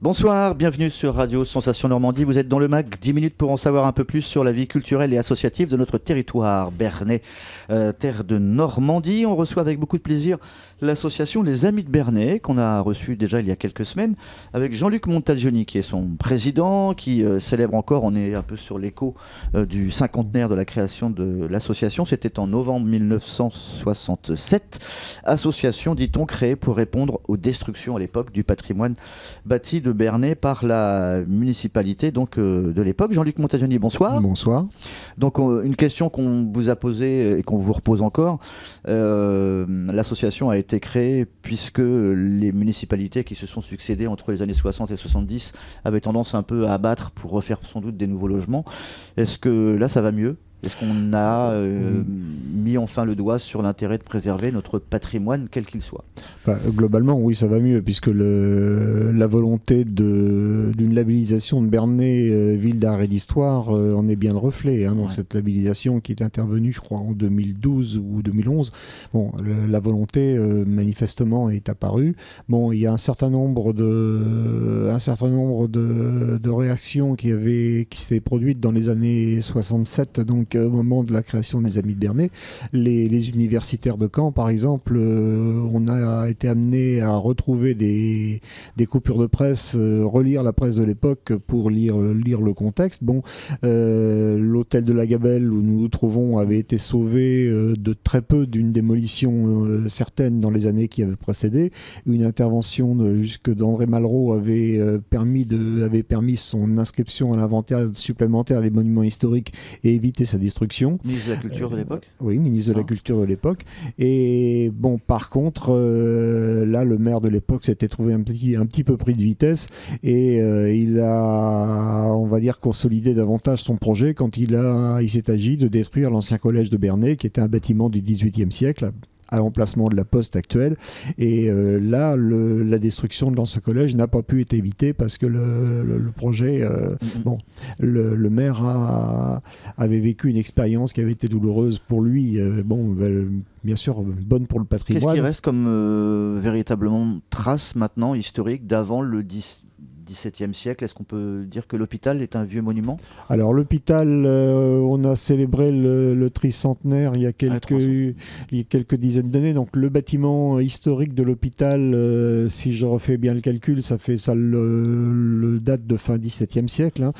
Bonsoir, bienvenue sur Radio Sensation Normandie. Vous êtes dans le MAC, 10 minutes pour en savoir un peu plus sur la vie culturelle et associative de notre territoire Bernay, terre de Normandie. On reçoit avec beaucoup de plaisir l'association Les Amis de Bernay, qu'on a reçu déjà il y a quelques semaines, avec Jean-Luc Montagioni, qui est son président, qui célèbre encore, on est un peu sur l'écho du cinquantenaire de la création de l'association. C'était en novembre 1967. Association, dit-on, créée pour répondre aux destructions à l'époque du patrimoine bâti de Bernay par la municipalité de l'époque. Jean-Luc Montagioni, bonsoir. Bonsoir. Donc une question qu'on vous a posée et qu'on vous repose encore. L'association a été créée puisque les municipalités qui se sont succédées entre les années 60 et 70 avaient tendance un peu à abattre pour refaire sans doute des nouveaux logements. Est-ce que là ça va mieux ? Est-ce qu'on a mis enfin le doigt sur l'intérêt de préserver notre patrimoine, quel qu'il soit ? Globalement, oui, ça va mieux, puisque la volonté d'une labellisation de Bernay, ville d'art et d'histoire, en est bien le reflet. Donc cette labellisation qui est intervenue, je crois, en 2012 ou 2011, la volonté, manifestement, est apparue. Il y a un certain nombre de réactions qui s'étaient produites dans les années 67, donc au moment de la création des Amis de Bernay. Les universitaires de Caen, par exemple, on a été amené à retrouver des coupures de presse, relire la presse de l'époque pour lire le contexte. L'hôtel de la Gabelle où nous nous trouvons avait été sauvé de très peu d'une démolition certaine dans les années qui avaient précédé. Une intervention jusque d'André Malraux avait permis son inscription à l'inventaire supplémentaire des monuments historiques et éviter sa destruction. Ministre de la Culture de l'époque ? Oui, ministre de la Culture de l'époque. Et par contre, là, le maire de l'époque s'était trouvé un petit peu pris de vitesse et il a, on va dire, consolidé davantage son projet quand il s'est agi de détruire l'ancien collège de Bernay, qui était un bâtiment du XVIIIe siècle, à l'emplacement de la poste actuelle. Et là, la destruction de l'ancien collège n'a pas pu être évitée parce que le projet... le maire avait vécu une expérience qui avait été douloureuse pour lui. Bien sûr, bonne pour le patrimoine. Qu'est-ce qui reste comme véritablement trace maintenant historique d'avant le XVIIe siècle? Est-ce qu'on peut dire que l'hôpital est un vieux monument? Alors l'hôpital, on a célébré le tricentenaire il y a quelques dizaines d'années. Donc le bâtiment historique de l'hôpital, si je refais bien le calcul, ça le date de fin XVIIe siècle.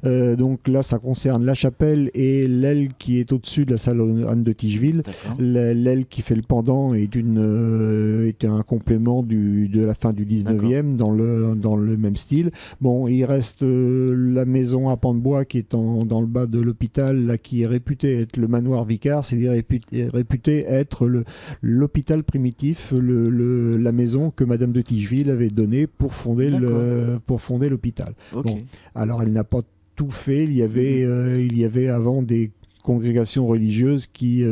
Donc là, ça concerne la chapelle et l'aile qui est au-dessus de la salle Anne de Tigeville. L'aile qui fait le pendant est un complément de la fin du 19e dans le même style. Il reste la maison à pan de bois qui est dans le bas de l'hôpital, là, qui est réputée être le manoir Vicard, c'est-à-dire réputé être l'hôpital primitif, la maison que Madame de Tigeville avait donnée pour fonder l'hôpital. Okay. Alors elle n'a pas tout fait, il y avait avant des congrégations religieuses qui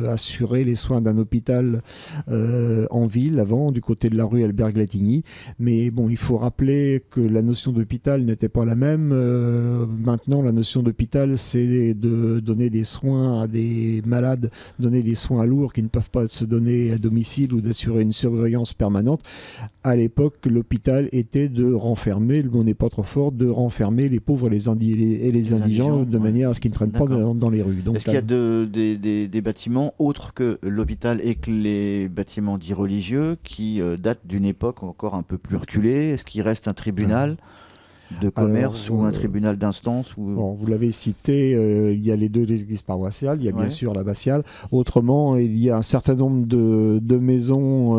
assuraient les soins d'un hôpital en ville, avant, du côté de la rue Albert-Glatigny. Mais il faut rappeler que la notion d'hôpital n'était pas la même. Maintenant, la notion d'hôpital, c'est de donner des soins à des malades, donner des soins lourds qui ne peuvent pas se donner à domicile ou d'assurer une surveillance permanente. À l'époque, l'hôpital était de renfermer, le mot n'est pas trop fort, de renfermer les pauvres et les indigents de manière à ce qu'ils ne traînent pas dans les rues. Est-ce qu'il y a des bâtiments autres que l'hôpital et que les bâtiments dits religieux qui datent d'une époque encore un peu plus reculée? Est-ce qu'il reste un tribunal de commerce ou un tribunal d'instance vous l'avez cité, il y a les deux églises paroissiales, il y a bien sûr l'abbatiale. Autrement, il y a un certain nombre de maisons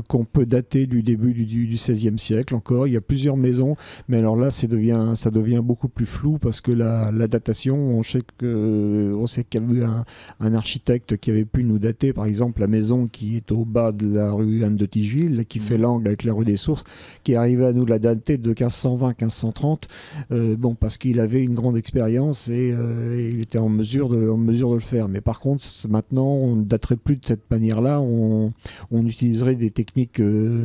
qu'on peut dater du début du XVIe siècle encore. Il y a plusieurs maisons, mais alors là, ça devient beaucoup plus flou parce que la datation, on sait qu'il y a eu un architecte qui avait pu nous dater, par exemple, la maison qui est au bas de la rue Anne de Tigeville, qui fait l'angle avec la rue des Sources, qui est arrivé à nous la dater de 1520-1530, parce qu'il avait une grande expérience et il était en mesure de le faire. Mais par contre, maintenant, on ne daterait plus de cette manière-là. On utiliserait des techniques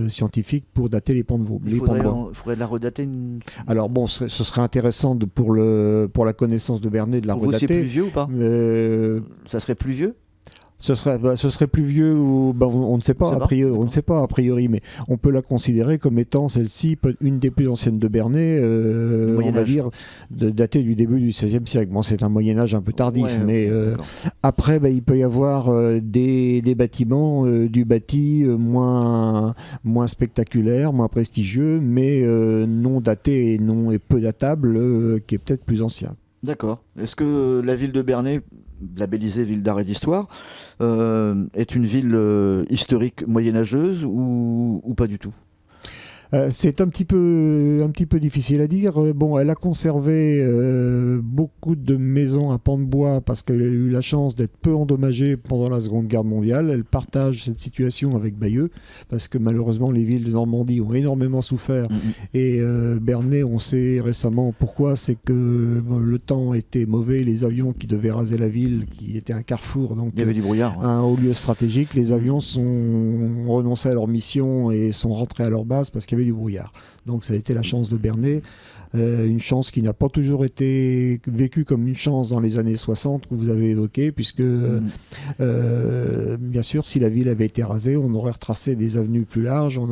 scientifiques pour dater les pans de bois. Il faudrait la redater Alors ce serait intéressant pour la connaissance de Bernay de la redater. C'est plus vieux ou pas? Ça serait plus vieux? Ce serait plus vieux ou on ne sait pas, on ne sait pas a priori, mais on peut la considérer comme étant celle-ci une des plus anciennes de Bernay, on va dire datée du début du XVIe siècle. Bon, c'est un Moyen Âge un peu tardif, mais après il peut y avoir des bâtiments du bâti moins spectaculaires, moins prestigieux, mais non datés et peu datables, qui est peut-être plus ancien. D'accord. Est-ce que la ville de Bernay, labellisée ville d'art et d'histoire, est une ville historique moyenâgeuse ou pas du tout? C'est un petit peu difficile à dire. Bon, elle a conservé beaucoup de maisons à pans de bois parce qu'elle a eu la chance d'être peu endommagée pendant la Seconde Guerre mondiale. Elle partage cette situation avec Bayeux parce que malheureusement les villes de Normandie ont énormément souffert. Et Bernay, on sait récemment pourquoi. C'est que le temps était mauvais, les avions qui devaient raser la ville, qui était un carrefour, donc il y avait du brouillard, un haut lieu stratégique, les avions ont renoncé à leur mission et sont rentrés à leur base parce qu'il y avait du brouillard. Donc ça a été la chance de Bernay, une chance qui n'a pas toujours été vécue comme une chance dans les années 60 que vous avez évoqué, puisque bien sûr si la ville avait été rasée, on aurait retracé des avenues plus larges, on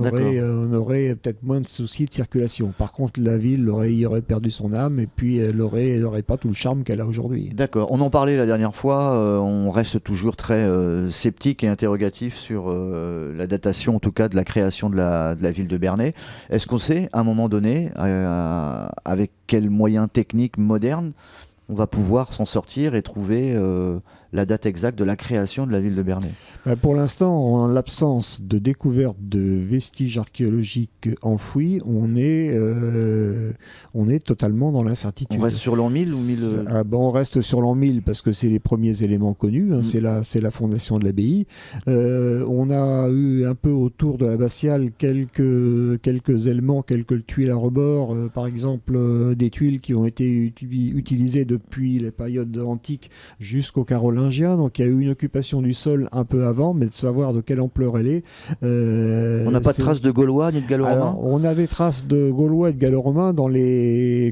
aurait peut-être moins de soucis de circulation. Par contre la ville y aurait perdu son âme et puis elle n'aurait pas tout le charme qu'elle a aujourd'hui. D'accord, on en parlait la dernière fois, on reste toujours très sceptique et interrogatif sur la datation en tout cas de la création de la ville de Bernay. Est-ce qu'on sait à un moment donné avec quels moyens techniques modernes on va pouvoir s'en sortir et trouver la date exacte de la création de la ville de Bernay? Pour l'instant, en l'absence de découverte de vestiges archéologiques enfouis, on est totalement dans l'incertitude. On reste sur l'an 1000 ou 1000 on reste sur l'an 1000 parce que c'est les premiers éléments connus, c'est la fondation de l'abbaye. On a eu un peu autour de l'abbatiale quelques éléments, quelques tuiles à rebord, par exemple des tuiles qui ont été utilisées depuis les périodes antiques jusqu'au Carolingien. Donc il y a eu une occupation du sol un peu avant, mais de savoir de quelle ampleur elle est. On n'a pas de traces de Gaulois ni de Gallo-Romains? On a des traces de Gaulois et de Gallo-Romains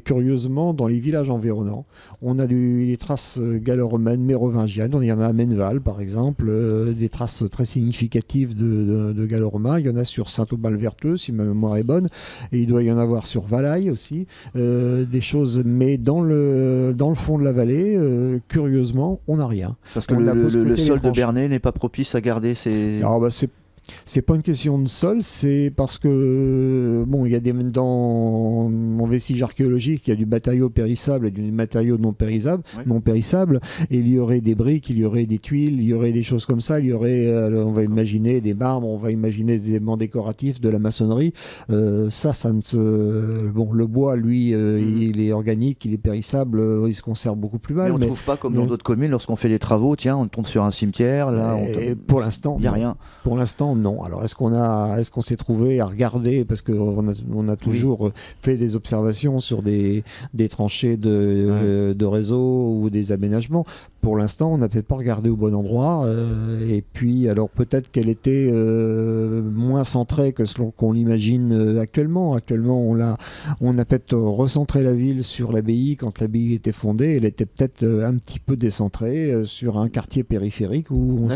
curieusement dans les villages environnants. On a des traces gallo-romaines, mérovingiennes. Il y en a à Menneval par exemple, des traces très significatives de gallo-romains. Il y en a sur Saint-Aubin-le-Verteux si ma mémoire est bonne, et il doit y en avoir sur Valaille aussi. Des choses, mais dans le fond de la vallée, curieusement, on n'a rien. Parce que le sol de Bernay n'est pas propice à garder ces... Alors c'est pas une question de sol, c'est parce que il y a dans mon vestige archéologique, il y a du matériau périssable et du matériau non périssable, et il y aurait des briques, il y aurait des tuiles, il y aurait des choses comme ça, il y aurait, on va imaginer des marbres, on va imaginer des éléments décoratifs, de la maçonnerie. Le bois, lui, il est organique, il est périssable, il se conserve beaucoup plus mal. Mais on ne trouve pas comme dans d'autres communes, lorsqu'on fait des travaux, tiens, on tombe sur un cimetière, là, pour l'instant, il n'y a rien. Pour l'instant, non. Alors, est-ce qu'on s'est trouvé à regarder, parce qu'on a toujours fait des observations sur des tranchées de réseau ou des aménagements. Pour l'instant, on n'a peut-être pas regardé au bon endroit. Et puis, alors peut-être qu'elle était moins centrée que ce qu'on l'imagine actuellement. Actuellement, on a peut-être recentré la ville sur l'abbaye quand l'abbaye était fondée. Elle était peut-être un petit peu décentrée sur un quartier périphérique où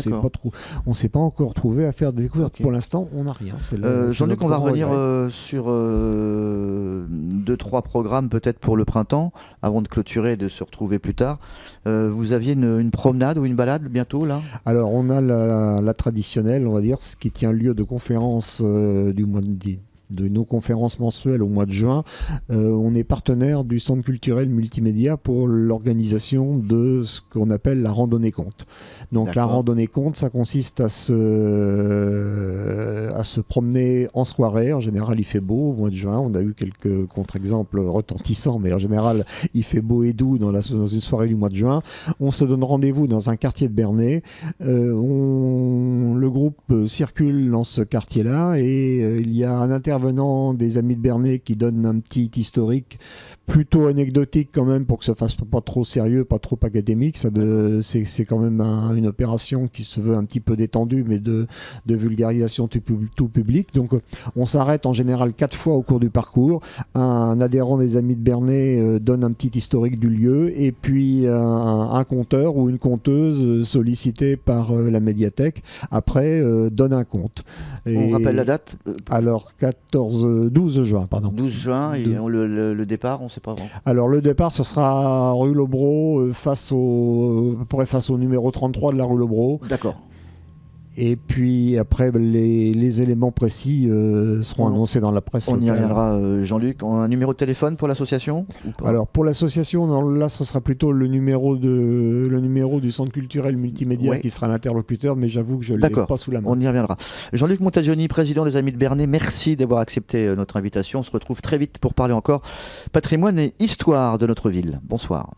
on s'est pas encore trouvé à faire des découvertes. Okay. Pour l'instant, on n'a rien. Jean-Luc, on va revenir sur 2-3 programmes peut-être pour le printemps, avant de clôturer et de se retrouver plus tard. Vous aviez une promenade ou une balade bientôt là? Alors on a la traditionnelle, on va dire, ce qui tient lieu de conférence du mois de nos conférences mensuelles au mois de juin. On est partenaire du Centre culturel multimédia pour l'organisation de ce qu'on appelle la randonnée conte. Donc la randonnée conte, ça consiste à se promener en soirée. En général, il fait beau au mois de juin. On a eu quelques contre-exemples retentissants, mais en général, il fait beau et doux dans une soirée du mois de juin. On se donne rendez-vous dans un quartier de Bernay. Le groupe groupe circule dans ce quartier-là et il y a un intervenant des Amis de Bernay qui donne un petit historique plutôt anecdotique quand même pour que ça fasse pas trop sérieux, pas trop académique. C'est quand même une opération qui se veut un petit peu détendue mais de vulgarisation tout public. Donc on s'arrête en général 4 fois au cours du parcours. Un adhérent des Amis de Bernay donne un petit historique du lieu et puis un conteur ou une conteuse sollicité par la médiathèque après donne un conte. On rappelle la date Alors 12 juin, pardon. 12 juin et le départ, on ne sait pas. Alors le départ, ce sera rue Lobreau, face au numéro 33 de la rue Lobreau. D'accord. Et puis après, les éléments précis seront annoncés dans la presse. On y reviendra, Jean-Luc. Un numéro de téléphone pour l'association ? Alors pour l'association, là, ce sera plutôt le numéro du centre culturel multimédia qui sera l'interlocuteur, mais j'avoue que je ne l'ai pas sous la main. On y reviendra. Jean-Luc Montagioni, président des Amis de Bernay, merci d'avoir accepté notre invitation. On se retrouve très vite pour parler encore patrimoine et histoire de notre ville. Bonsoir.